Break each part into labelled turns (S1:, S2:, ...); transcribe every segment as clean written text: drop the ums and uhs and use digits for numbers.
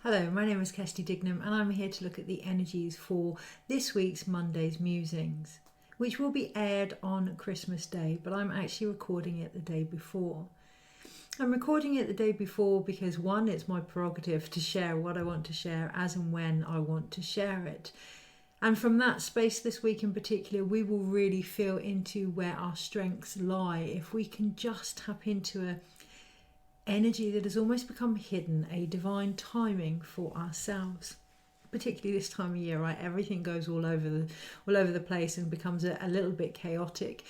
S1: Hello, my name is Kirsty and I'm here to look at the energies for this week's Monday's Musings, which will be aired on Christmas Day, but I'm actually recording it the day before. I'm recording it the day before because one, it's my prerogative to share what I want to share as and when I want to share it. And from that space this week in particular, we will really feel into where our strengths lie if we can just tap into a energy that has almost become hidden, a divine timing for ourselves. Particularly this time of year, right? Everything goes all over the place and becomes a little bit chaotic.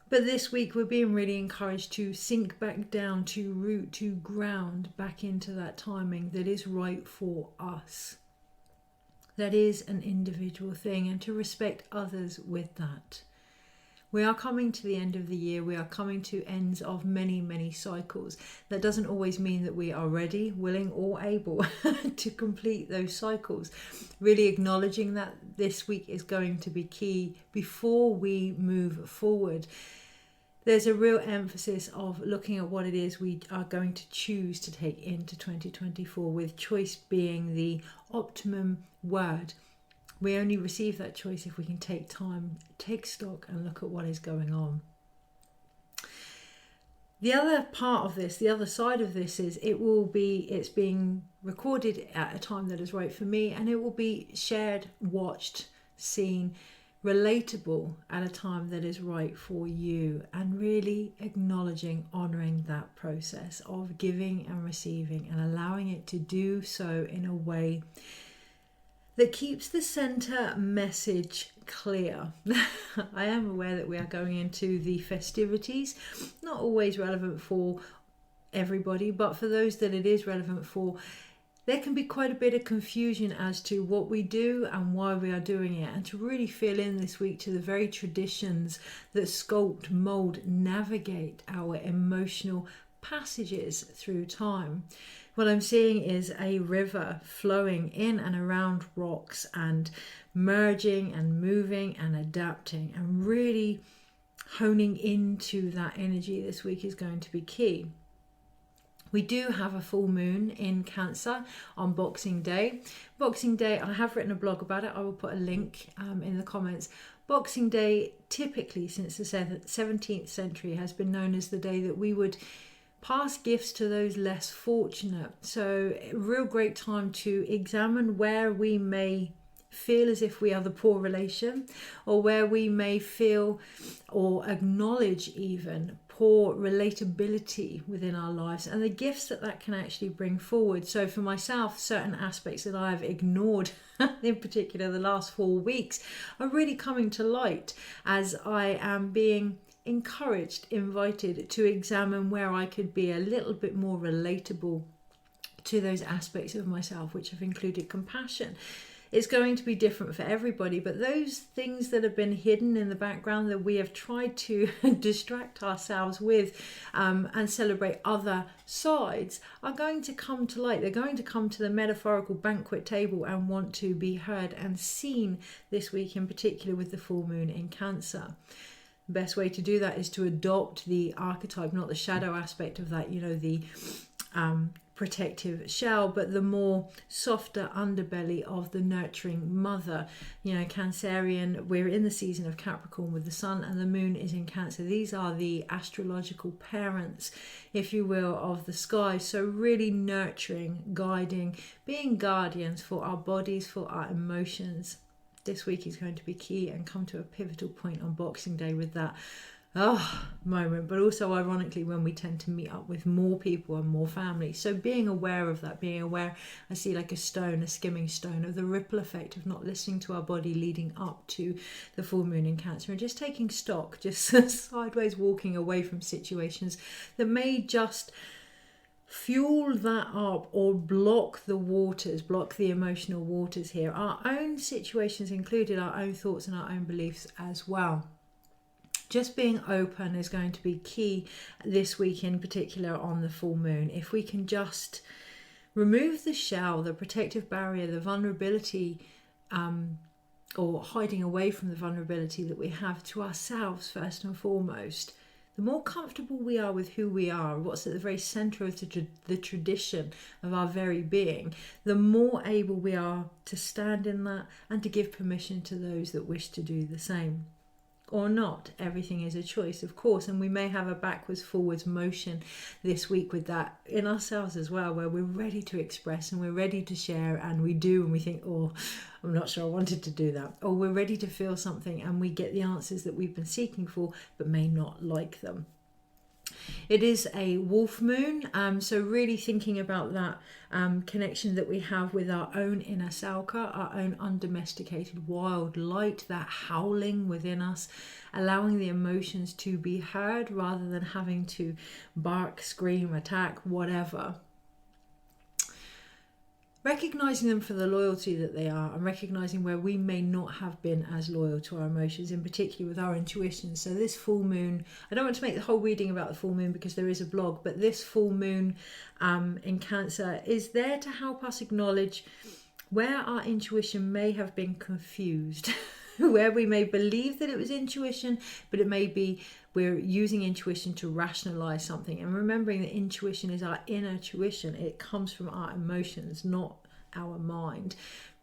S1: But this week we're being really encouraged to sink back down, to root, to ground back into that timing that is right for us. That is an individual thing, and to respect others with that. We are coming to the end of the year. We are coming to ends of many, many cycles. That doesn't always mean that we are ready, willing or able to complete those cycles. Really acknowledging that this week is going to be key before we move forward. There's a real emphasis of looking at what it is we are going to choose to take into 2024, with choice being the optimum word. We only receive that choice if we can take time, take stock and look at what is going on. The other part of this, the other side of this is it's being recorded at a time that is right for me, and it will be shared, watched, seen, relatable at a time that is right for you, and really acknowledging, honouring that process of giving and receiving and allowing it to do so in a way that keeps the centre message clear. I am aware that we are going into the festivities, not always relevant for everybody, but for those that it is relevant for, there can be quite a bit of confusion as to what we do and why we are doing it, and to really feel in this week to the very traditions that sculpt, mould, navigate our emotional passages through time. What I'm seeing is a river flowing in and around rocks and merging and moving and adapting, and really honing into that energy this week is going to be key. We do have a full moon in Cancer on Boxing Day. Boxing Day, I have written a blog about it. I will put a link in the comments. Boxing Day, typically since the 17th century, has been known as the day that we would pass gifts to those less fortunate. So a real great time to examine where we may feel as if we are the poor relation, or where we may feel or acknowledge even poor relatability within our lives, and the gifts that can actually bring forward. So for myself, certain aspects that I have ignored in particular the last 4 weeks are really coming to light as I am being encouraged, invited to examine where I could be a little bit more relatable to those aspects of myself, which have included compassion. It's going to be different for everybody, but those things that have been hidden in the background that we have tried to distract ourselves with and celebrate other sides are going to come to light. They're going to come to the metaphorical banquet table and want to be heard and seen this week, in particular with the full moon in Cancer. The best way to do that is to adopt the archetype, not the shadow aspect of that, the protective shell, but the more softer underbelly of the nurturing mother. Cancerian, we're in the season of Capricorn with the sun and the moon is in Cancer. These are the astrological parents, if you will, of the sky. So really nurturing, guiding, being guardians for our bodies, for our emotions. This week is going to be key and come to a pivotal point on Boxing Day with that moment, but also ironically when we tend to meet up with more people and more family. So being aware of that, I see like a skimming stone of the ripple effect of not listening to our body leading up to the full moon in Cancer, and just taking stock, just sideways walking away from situations that may just fuel that up or block the emotional waters here. Our own situations included, our own thoughts and our own beliefs as well. Just being open is going to be key this week, in particular on the full moon. If we can just remove the shell, the protective barrier, the vulnerability, or hiding away from the vulnerability that we have to ourselves first and foremost, the more comfortable we are with who we are, what's at the very center of the tradition of our very being, the more able we are to stand in that and to give permission to those that wish to do the same. Or not. Everything is a choice, of course, and we may have a backwards forwards motion this week with that in ourselves as well, where we're ready to express and we're ready to share, and we do, and we think, oh, I'm not sure I wanted to do that, or we're ready to feel something and we get the answers that we've been seeking for but may not like them. It is a wolf moon, so really thinking about that connection that we have with our own inner Salka, our own undomesticated wild light, that howling within us, allowing the emotions to be heard rather than having to bark, scream, attack, whatever. Recognizing them for the loyalty that they are, and recognizing where we may not have been as loyal to our emotions, in particular with our intuition. So this full moon, I don't want to make the whole reading about the full moon because there is a blog, but this full moon in Cancer is there to help us acknowledge where our intuition may have been confused, where we may believe that it was intuition, but it may be we're using intuition to rationalize something. And remembering that intuition is our inner tuition. It comes from our emotions, not our mind.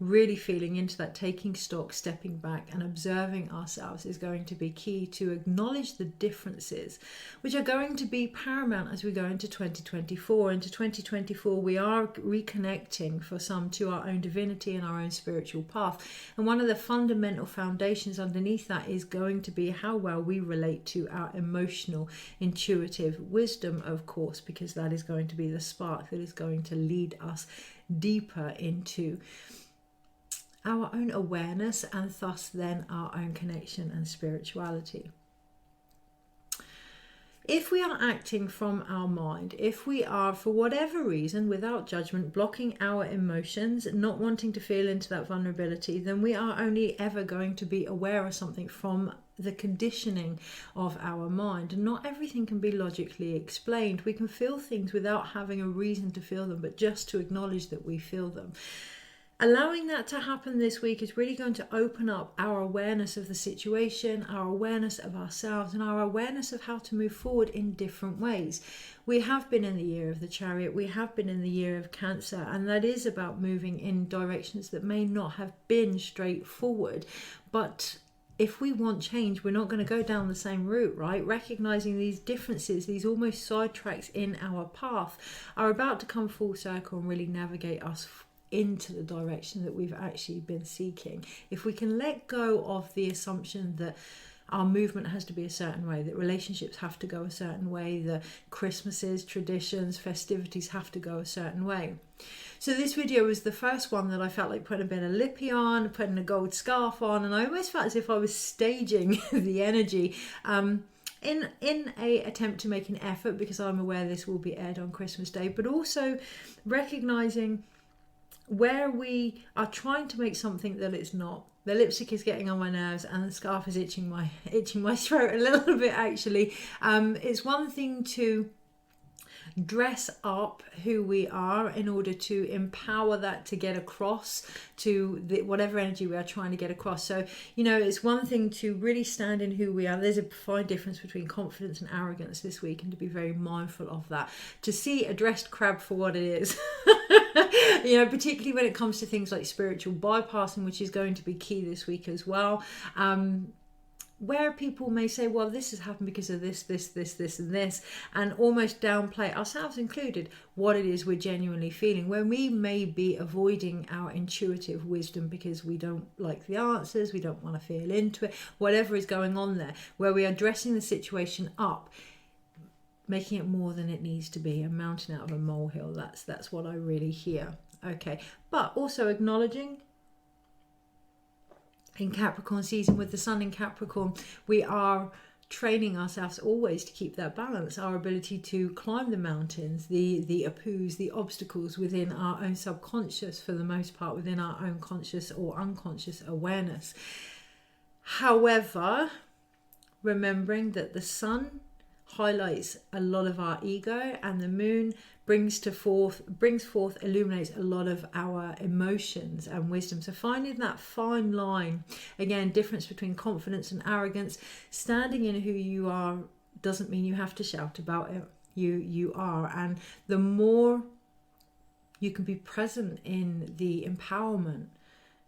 S1: Really feeling into that, taking stock, stepping back and observing ourselves is going to be key to acknowledge the differences, which are going to be paramount as we go into 2024. Into 2024, we are reconnecting for some to our own divinity and our own spiritual path. And one of the fundamental foundations underneath that is going to be how well we relate to our emotional, intuitive wisdom, of course, because that is going to be the spark that is going to lead us deeper into our own awareness and thus then our own connection and spirituality. If we are acting from our mind, if we are for whatever reason without judgment blocking our emotions, not wanting to feel into that vulnerability, then we are only ever going to be aware of something from the conditioning of our mind. And not everything can be logically explained. We can feel things without having a reason to feel them, but just to acknowledge that we feel them. Allowing that to happen this week is really going to open up our awareness of the situation, our awareness of ourselves, and our awareness of how to move forward in different ways. We have been in the year of the Chariot, we have been in the year of Cancer, and that is about moving in directions that may not have been straightforward. But if we want change, we're not going to go down the same route, right? Recognizing these differences, these almost sidetracks in our path, are about to come full circle and really navigate us into the direction that we've actually been seeking. If we can let go of the assumption that our movement has to be a certain way, that relationships have to go a certain way, that Christmases, traditions, festivities have to go a certain way. So this video was the first one that I felt like putting a bit of lippy on, putting a gold scarf on, and I almost felt as if I was staging the energy in a attempt to make an effort, because I'm aware this will be aired on Christmas Day, but also recognizing where we are trying to make something that it's not. The lipstick is getting on my nerves and the scarf is itching my throat a little bit, actually. It's one thing to dress up who we are in order to empower that to get across to whatever energy we are trying to get across. So, it's one thing to really stand in who we are. There's a fine difference between confidence and arrogance this week, and to be very mindful of that. To see a dressed crab for what it is, particularly when it comes to things like spiritual bypassing, which is going to be key this week as well. Where people may say, well, this has happened because of this, and this, and almost downplay, ourselves included, what it is we're genuinely feeling, when we may be avoiding our intuitive wisdom because we don't like the answers, we don't want to feel into it, whatever is going on there, where we are dressing the situation up, making it more than it needs to be, a mountain out of a molehill. That's what I really hear. Okay, but also acknowledging in Capricorn season, with the sun in Capricorn, we are training ourselves always to keep that balance, our ability to climb the mountains, the apus, the obstacles within our own subconscious, for the most part within our own conscious or unconscious awareness. However, remembering that the sun highlights a lot of our ego, and the moon brings forth, illuminates a lot of our emotions and wisdom. So finding that fine line, again, difference between confidence and arrogance, standing in who you are doesn't mean you have to shout about it. You are. And the more you can be present in the empowerment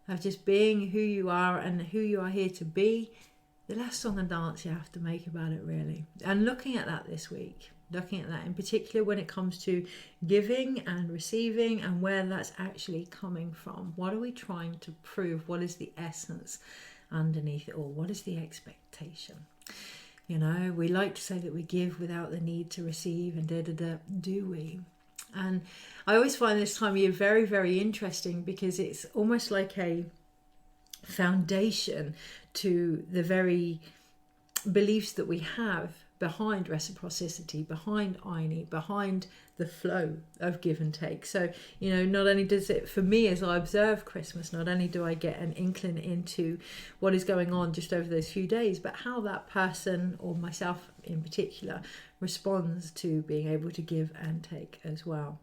S1: of just being who you are and who you are here to be, the less song and dance you have to make about it, really. And looking at that this week, looking at that in particular when it comes to giving and receiving and where that's actually coming from. What are we trying to prove? What is the essence underneath it all? What is the expectation? You know, we like to say that we give without the need to receive, and do we? And I always find this time of year very, very interesting, because it's almost like a foundation to the very beliefs that we have behind reciprocity, behind Ayni, behind the flow of give and take. So, you know, not only does it, for me as I observe Christmas, not only do I get an inkling into what is going on just over those few days, but how that person, or myself in particular, responds to being able to give and take as well.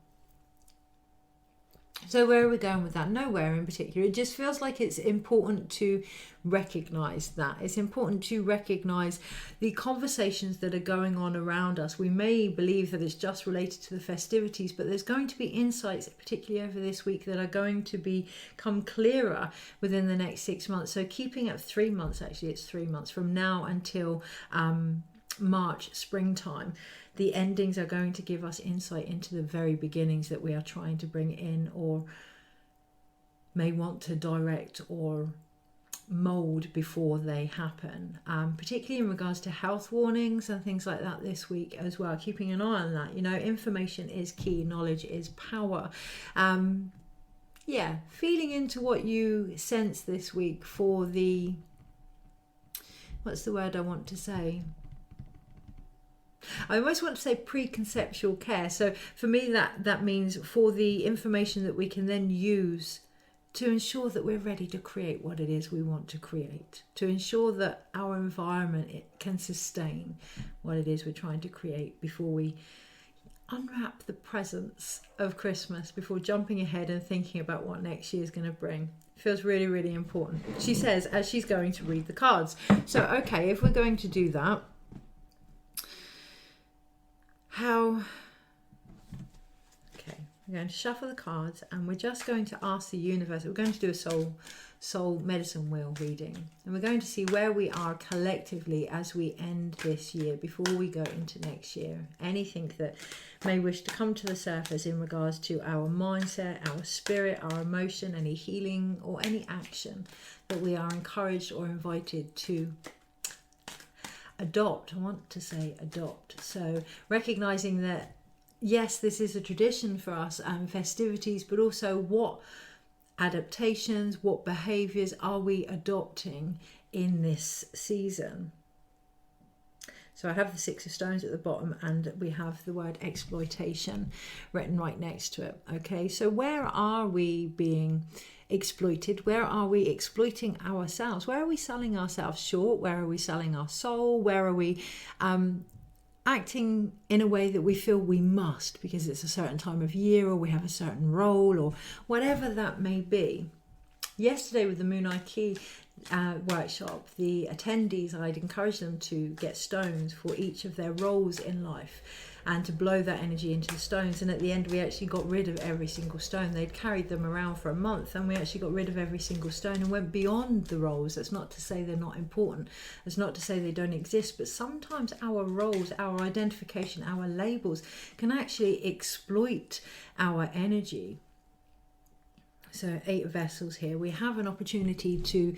S1: So where are we going with that? Nowhere in particular. It just feels like it's important to recognize that. It's important to recognize the conversations that are going on around us. We may believe that it's just related to the festivities, but there's going to be insights, particularly over this week, that are going to become clearer within the next 6 months. So keeping up 3 months, actually it's 3 months from now until March, springtime. The endings are going to give us insight into the very beginnings that we are trying to bring in, or may want to direct or mold before they happen, particularly in regards to health warnings and things like that this week as well. Keeping an eye on that. You know, information is key, knowledge is power. Feeling into what you sense this week for the, what's the word I want to say? I almost want to say preconceptual care. So for me, that means for the information that we can then use to ensure that we're ready to create what it is we want to create, to ensure that our environment, it can sustain what it is we're trying to create before we unwrap the presents of Christmas, before jumping ahead and thinking about what next year is going to bring. It feels really, really important. She says, as she's going to read the cards. So, okay, if we're going to do that, we're going to shuffle the cards, and we're just going to ask the universe. We're going to do a soul medicine wheel reading, and we're going to see where we are collectively as we end this year before we go into next year. Anything that may wish to come to the surface in regards to our mindset, our spirit, our emotion, any healing or any action that we are encouraged or invited to adopt. I want to say adopt. So recognizing that, yes, this is a tradition for us and festivities, but also what adaptations, what behaviours are we adopting in this season? So I have the 6 of Stones at the bottom, and we have the word exploitation written right next to it. Okay, so where are we being exploited? Where are we exploiting ourselves? Where are we selling ourselves short? Where are we selling our soul? Where are we acting in a way that we feel we must because it's a certain time of year, or we have a certain role, or whatever that may be? Yesterday with the munay key workshop, the attendees, I'd encourage them to get stones for each of their roles in life and to blow that energy into the stones. And at the end, we actually got rid of every single stone. They'd carried them around for a month, and we actually got rid of every single stone and went beyond the roles. That's not to say they're not important. That's not to say they don't exist. But sometimes our roles, our identification, our labels can actually exploit our energy. So 8 Vessels here. We have an opportunity to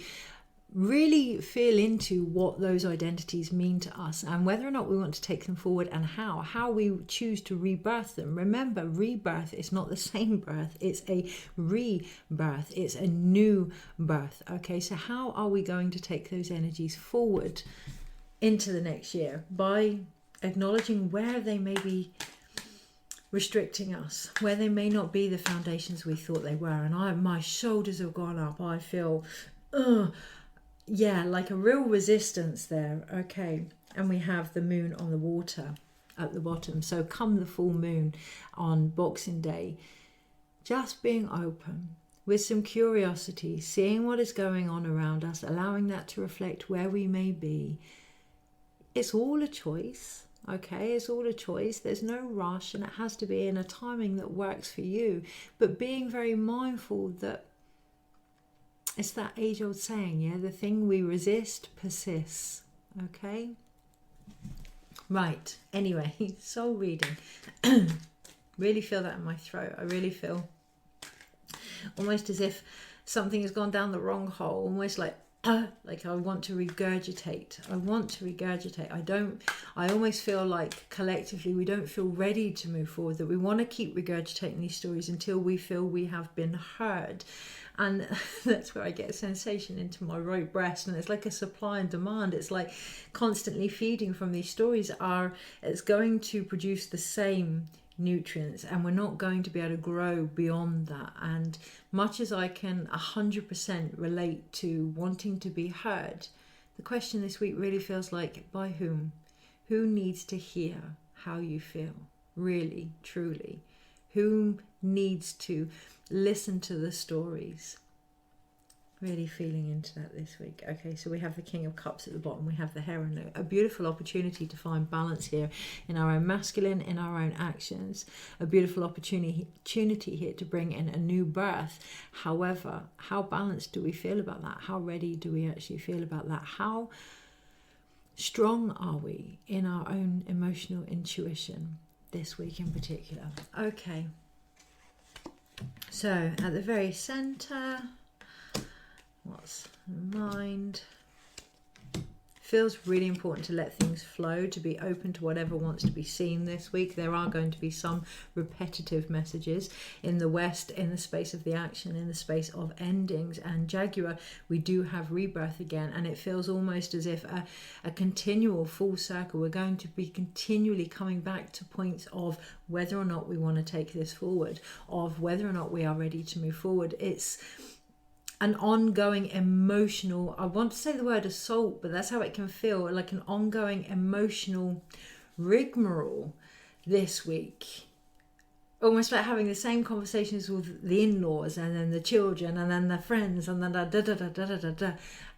S1: really feel into what those identities mean to us, and whether or not we want to take them forward, and how we choose to rebirth them. Remember, rebirth is not the same birth. It's a rebirth. It's a new birth. Okay, so how are we going to take those energies forward into the next year? By acknowledging where they may be restricting us, where they may not be the foundations we thought they were. And my shoulders have gone up. I feel like a real resistance there. Okay, and we have the moon on the water at the bottom. So come the full moon on Boxing Day, just being open with some curiosity, seeing what is going on around us, allowing that to reflect where we may be, it's all a choice. Okay, it's all a choice. There's no rush, and it has to be in a timing that works for you. But being very mindful that it's that age-old saying, yeah, the thing we resist persists. Okay? Right. Anyway, soul reading. Really feel that in my throat. I really feel almost as if something has gone down the wrong hole, almost like I want to regurgitate. I almost feel like collectively we don't feel ready to move forward, that we want to keep regurgitating these stories until we feel we have been heard. And that's where I get a sensation into my right breast, and it's like a supply and demand. It's like constantly feeding from these stories it's going to produce the same nutrients, and we're not going to be able to grow beyond that. And much as I can 100% relate to wanting to be heard, the question this week really feels like, by whom? Who needs to hear how you feel? Really, truly. Who needs to listen to the stories? Really feeling into that this week. Okay, so we have the King of Cups at the bottom. We have the Heron. A beautiful opportunity to find balance here in our own masculine, in our own actions. A beautiful opportunity here to bring in a new birth. However, how balanced do we feel about that? How ready do we actually feel about that? How strong are we in our own emotional intuition this week in particular? Okay. So at the very centre, what's mind? Feels really important to let things flow, to be open to whatever wants to be seen this week. There are going to be some repetitive messages in the West, in the space of the action, in the space of endings. And Jaguar, we do have rebirth again, and it feels almost as if a continual full circle. We're going to be continually coming back to points of whether or not we want to take this forward, of whether or not we are ready to move forward. It's an ongoing emotional, I want to say the word assault, but that's how it can feel, like an ongoing emotional rigmarole this week. Almost like having the same conversations with the in-laws, and then the children, and then the friends, and then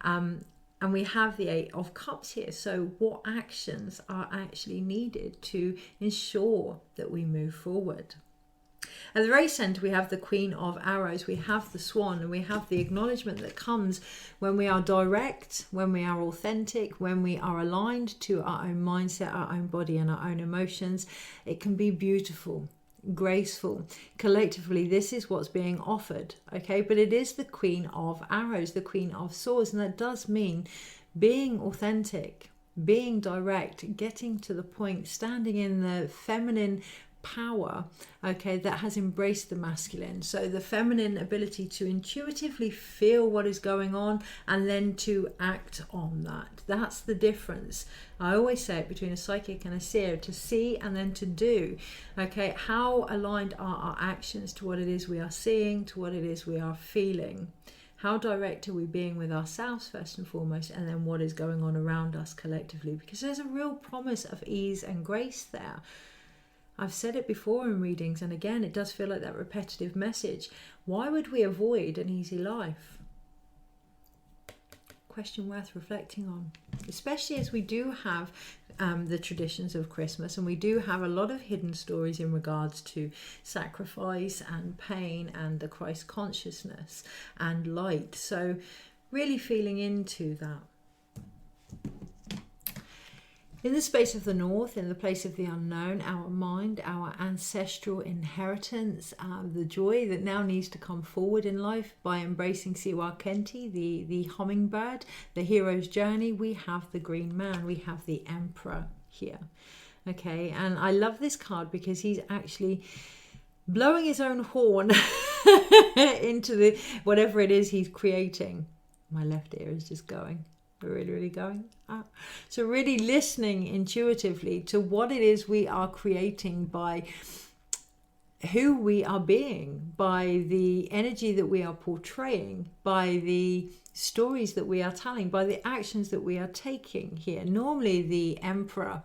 S1: and we have the Eight of Cups here. So what actions are actually needed to ensure that we move forward? At the very centre, we have the Queen of Arrows, we have the Swan, and we have the acknowledgement that comes when we are direct, when we are authentic, when we are aligned to our own mindset, our own body, and our own emotions. It can be beautiful, graceful. Collectively, this is what's being offered, okay? But it is the Queen of Arrows, the Queen of Swords, and that does mean being authentic, being direct, getting to the point, standing in the feminine power, okay, that has embraced the masculine. So the feminine ability to intuitively feel what is going on and then to act on that. That's the difference. I always say it between a psychic and a seer, to see and then to do. Okay, how aligned are our actions to what it is we are seeing, to what it is we are feeling? How direct are we being with ourselves first and foremost, and then what is going on around us collectively? Because there's a real promise of ease and grace there. I've said it before in readings, and again, it does feel like that repetitive message. Why would we avoid an easy life? Question worth reflecting on, especially as we do have the traditions of Christmas, and we do have a lot of hidden stories in regards to sacrifice and pain and the Christ consciousness and light. So really feeling into that. In the space of the north, in the place of the unknown, our mind, our ancestral inheritance, the joy that now needs to come forward in life by embracing Siwa Kenti, the hummingbird, the hero's journey, we have the green man, we have the emperor here. Okay, and I love this card because he's actually blowing his own horn into the whatever it is he's creating. My left ear is just going. We're really going. So really listening intuitively to what it is we are creating by who we are being, by the energy that we are portraying, by the stories that we are telling, by the actions that we are taking here. Normally the Emperor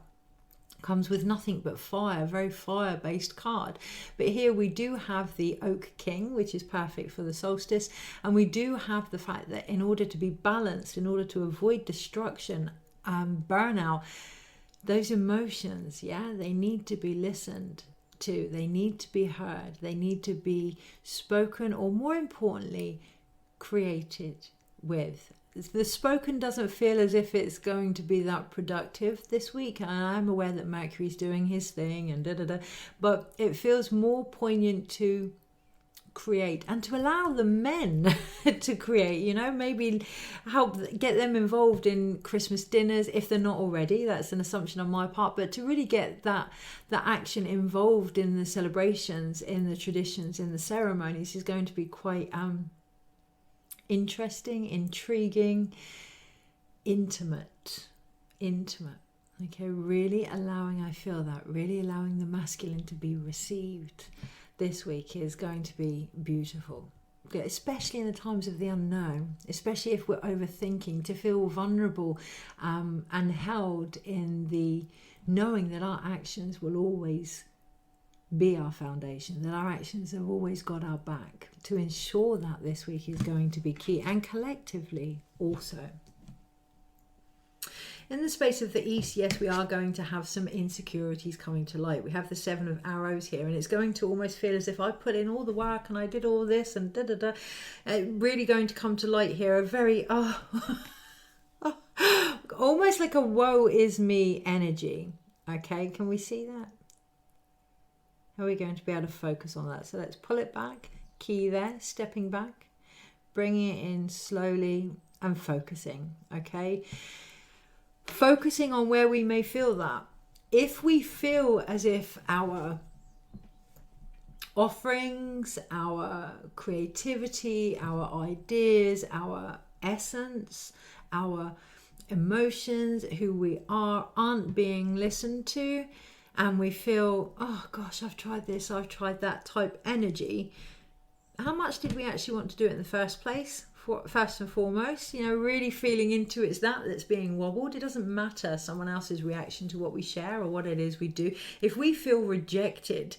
S1: comes with nothing but fire, very fire-based card. But here we do have the Oak King, which is perfect for the solstice. And we do have the fact that in order to be balanced, in order to avoid destruction, burnout, those emotions, they need to be listened to. They need to be heard. They need to be spoken, or more importantly, created with. The spoken doesn't feel as if it's going to be that productive this week. And I'm aware that Mercury's doing his thing and but it feels more poignant to create and to allow the men to create, maybe help get them involved in Christmas dinners if they're not already. That's an assumption on my part, but to really get that action involved in the celebrations, in the traditions, in the ceremonies is going to be quite interesting, intriguing, intimate. Okay, really allowing the masculine to be received this week is going to be beautiful, especially in the times of the unknown, especially if we're overthinking, to feel vulnerable and held in the knowing that our actions will always be our foundation, that our actions have always got our back. To ensure that this week is going to be key, and collectively also. In the space of the East, yes, we are going to have some insecurities coming to light. We have the 7 of Arrows here, and it's going to almost feel as if I put in all the work and I did all this and really going to come to light here. A very, almost like a woe is me energy. Okay, can we see that? How are we going to be able to focus on that? So let's pull it back, key there, stepping back, bringing it in slowly and focusing, okay? Focusing on where we may feel that. If we feel as if our offerings, our creativity, our ideas, our essence, our emotions, who we are, aren't being listened to, and we feel, oh gosh, I've tried this, I've tried that type energy, how much did we actually want to do it in the first place? First and foremost, really feeling into it's that's being wobbled. It doesn't matter someone else's reaction to what we share or what it is we do. If we feel rejected,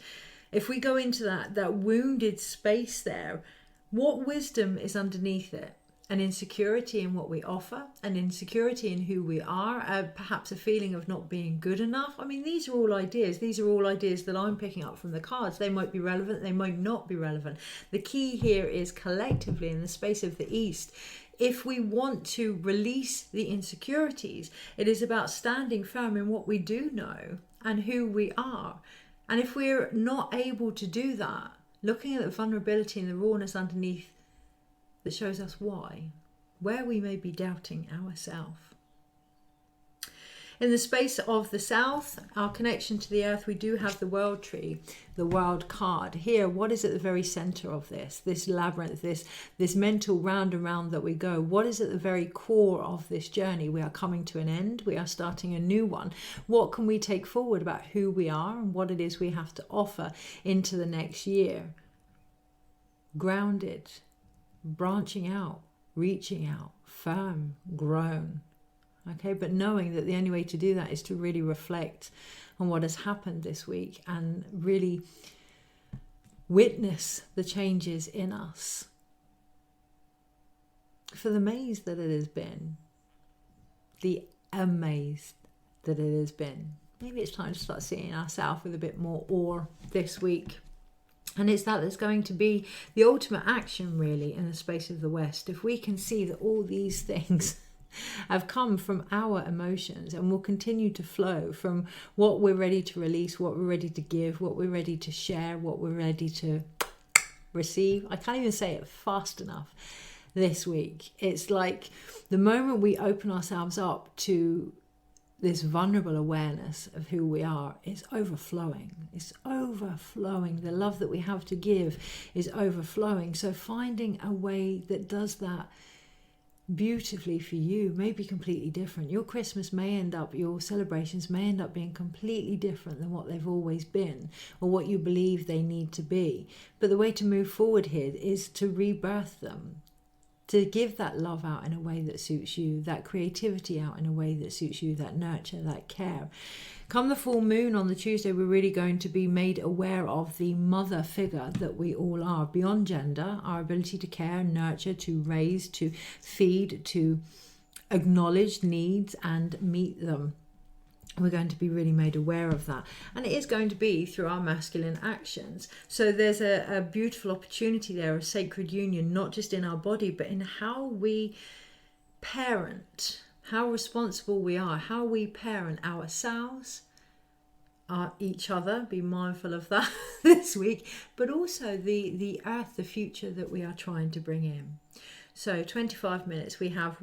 S1: if we go into that wounded space there, what wisdom is underneath it? An insecurity in what we offer, an insecurity in who we are, perhaps a feeling of not being good enough. I mean, these are all ideas. These are all ideas that I'm picking up from the cards. They might be relevant, they might not be relevant. The key here is collectively in the space of the East, if we want to release the insecurities, it is about standing firm in what we do know and who we are. And if we're not able to do that, looking at the vulnerability and the rawness underneath that shows us where we may be doubting ourselves. In the space of the South, our connection to the earth, we do have the world tree, the world card. Here, what is at the very center of this labyrinth, this mental round and round that we go? What is at the very core of this journey? We are coming to an end. We are starting a new one. What can we take forward about who we are and what it is we have to offer into the next year? Grounded, branching out, reaching out, firm, grown. Okay, but knowing that the only way to do that is to really reflect on what has happened this week and really witness the changes in us. For the maze that it has been, the amaze that it has been, maybe it's time to start seeing ourselves with a bit more awe this week. And it's that's going to be the ultimate action, really, in the space of the West. If we can see that all these things have come from our emotions and will continue to flow from what we're ready to release, what we're ready to give, what we're ready to share, what we're ready to receive. I can't even say it fast enough this week. It's like the moment we open ourselves up to this vulnerable awareness of who we are is overflowing. It's overflowing. The love that we have to give is overflowing. So finding a way that does that beautifully for you may be completely different. Your Christmas may end up, your celebrations may end up being completely different than what they've always been or what you believe they need to be. But the way to move forward here is to rebirth them, to give that love out in a way that suits you, that creativity out in a way that suits you, that nurture, that care. Come the full moon on the Tuesday, we're really going to be made aware of the mother figure that we all are, beyond gender, our ability to care, nurture, to raise, to feed, to acknowledge needs and meet them. we're going to be really made aware of that. And it is going to be through our masculine actions. So there's a beautiful opportunity there, a sacred union, not just in our body, but in how we parent, how responsible we are, how we parent ourselves, each other. Be mindful of that this week, but also the earth, the future that we are trying to bring in. So 25 minutes, we have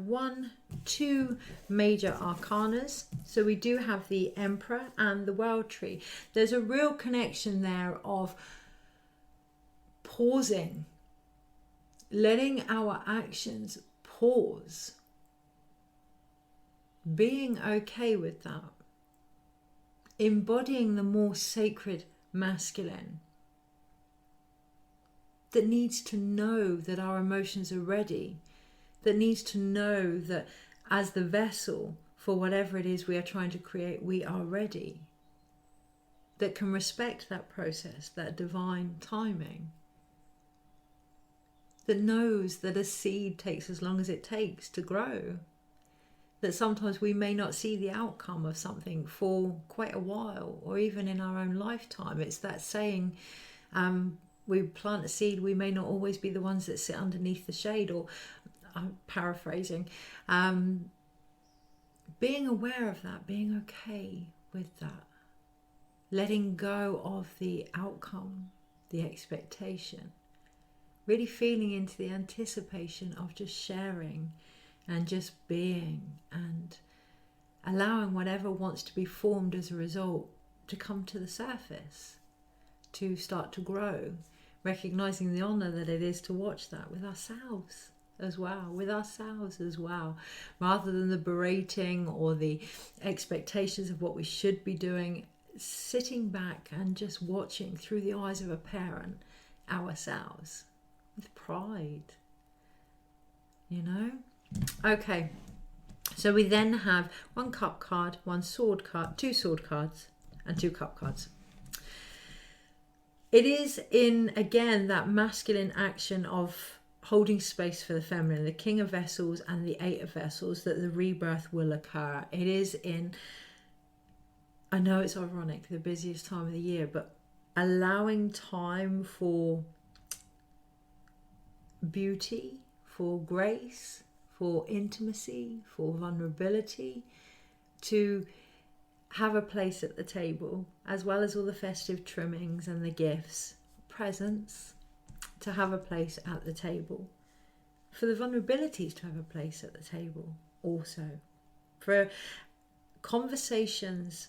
S1: 2 major arcanas. So we do have the Emperor and the World Tree. There's a real connection there of pausing, letting our actions pause, being okay with that, embodying the more sacred masculine that needs to know that our emotions are ready, that needs to know that as the vessel for whatever it is we are trying to create, we are ready, that can respect that process, that divine timing, that knows that a seed takes as long as it takes to grow, that sometimes we may not see the outcome of something for quite a while, or even in our own lifetime. It's that saying, we plant a seed, we may not always be the ones that sit underneath the shade, or I'm paraphrasing. Being aware of that, being okay with that, letting go of the outcome, the expectation, really feeling into the anticipation of just sharing and just being, and allowing whatever wants to be formed as a result to come to the surface, to start to grow, recognizing the honor that it is to watch that with ourselves as well, rather than the berating or the expectations of what we should be doing. Sitting back and just watching through the eyes of a parent ourselves with pride, Okay, so we then have 1 cup card, 1 sword card, 2 sword cards, and 2 cup cards. It is in, again, that masculine action of holding space for the feminine, the King of Vessels and the 8 of Vessels, that the rebirth will occur. It is in, I know it's ironic, the busiest time of the year, but allowing time for beauty, for grace, for intimacy, for vulnerability, to have a place at the table, as well as all the festive trimmings and the gifts, presents, to have a place at the table, for the vulnerabilities to have a place at the table also, for conversations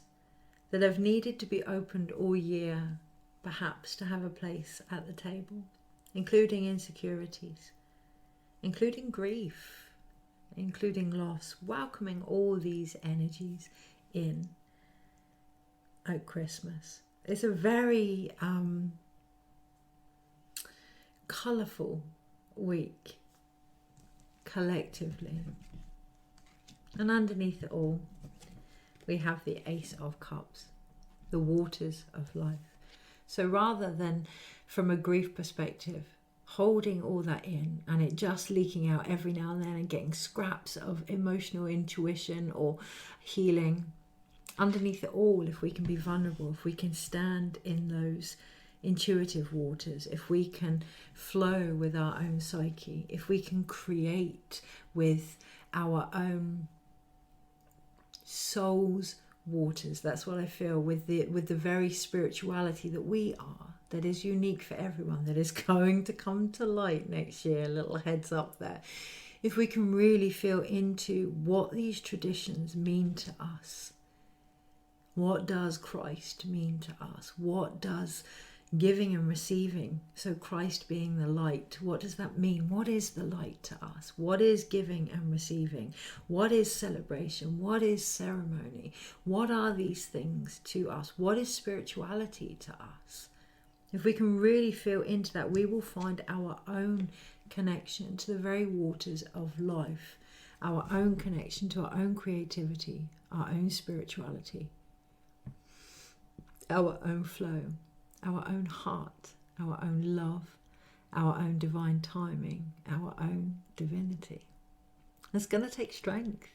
S1: that have needed to be opened all year, perhaps to have a place at the table, including insecurities, including grief, including loss, welcoming all these energies in at Christmas. It's a very colourful week collectively, and underneath it all we have the Ace of Cups, the waters of life. So rather than from a grief perspective holding all that in and it just leaking out every now and then and getting scraps of emotional intuition or healing, underneath it all, if we can be vulnerable, if we can stand in those intuitive waters, if we can flow with our own psyche, if we can create with our own soul's waters, that's what I feel, with the very spirituality that we are, that is unique for everyone, that is going to come to light next year, a little heads up there. If we can really feel into what these traditions mean to us, what does Christ mean to us? What does giving and receiving, so Christ being the light, what does that mean? What is the light to us? What is giving and receiving? What is celebration? What is ceremony? What are these things to us? What is spirituality to us? If we can really feel into that, we will find our own connection to the very waters of life, our own connection to our own creativity, our own spirituality, our own flow, our own heart, our own love, our own divine timing, our own divinity. It's going to take strength,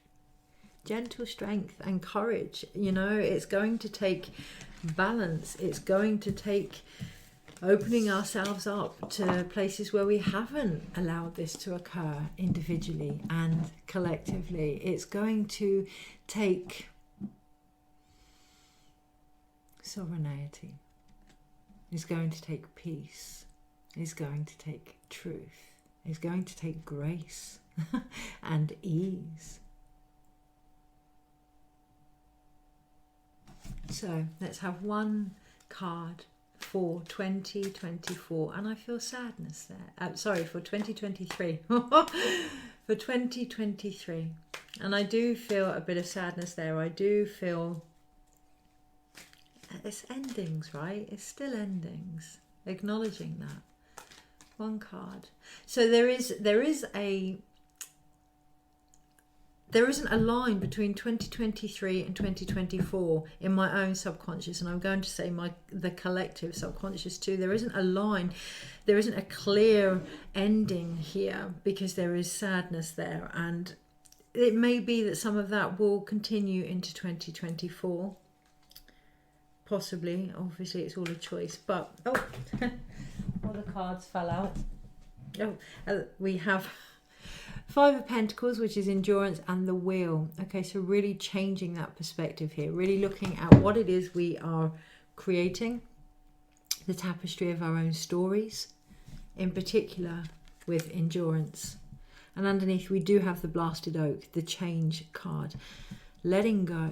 S1: gentle strength and courage. You know, it's going to take balance. It's going to take opening ourselves up to places where we haven't allowed this to occur individually and collectively. It's going to take sovereignty. It's going to take peace. It's going to take truth. It's going to take grace and ease. So let's have one card for 2024, and I feel sadness there. Sorry, for 2023. For 2023. And I do feel a bit of sadness there. I do feel it's endings, right? It's still endings. Acknowledging that. One card. So there isn't a line between 2023 and 2024 in my own subconscious, and I'm going to say the collective subconscious too. There isn't a line, there isn't a clear ending here, because there is sadness there, and it may be that some of that will continue into 2024. Possibly, obviously it's all a choice, but all the cards fell out. We have Five of Pentacles, which is endurance, and the Wheel. Okay, so really changing that perspective here, really looking at what it is we are creating, the tapestry of our own stories, in particular with endurance. And underneath we do have the Blasted Oak, the Change card, letting go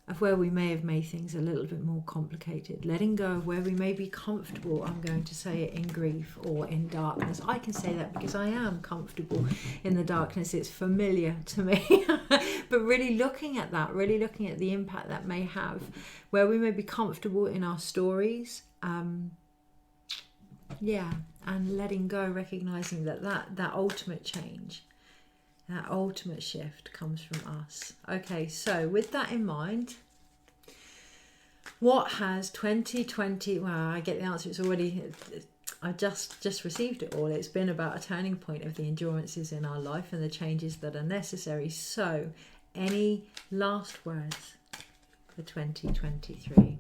S1: of where we may have made things a little bit more complicated, letting go of where we may be comfortable. I'm going to say it in grief or in darkness. I can say that because I am comfortable in the darkness. It's familiar to me. But really looking at that, really looking at the impact that may have, where we may be comfortable in our stories. And letting go, recognizing that ultimate change, that ultimate shift comes from us. Okay, so with that in mind, what has 2020... Well, I get the answer. It's already... I just received it all. It's been about a turning point of the endurances in our life and the changes that are necessary. So, any last words for 2023?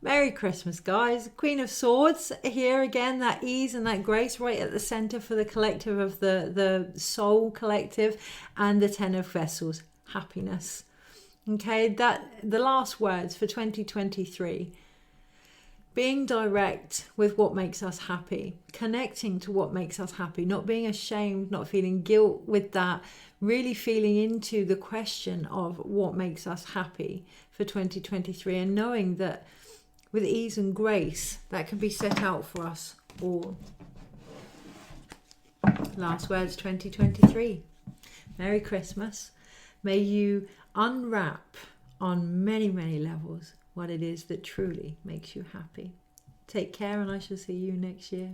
S1: Merry Christmas, guys. Queen of Swords here again, that ease and that grace right at the center for the collective of the soul collective, and the Ten of Vessels, happiness. Okay, that the last words for 2023. Being direct with what makes us happy, connecting to what makes us happy, not being ashamed, not feeling guilt with that, really feeling into the question of what makes us happy for 2023, and knowing that with ease and grace, that can be set out for us all. Last words 2023. Merry Christmas. May you unwrap on many, many levels what it is that truly makes you happy. Take care, and I shall see you next year.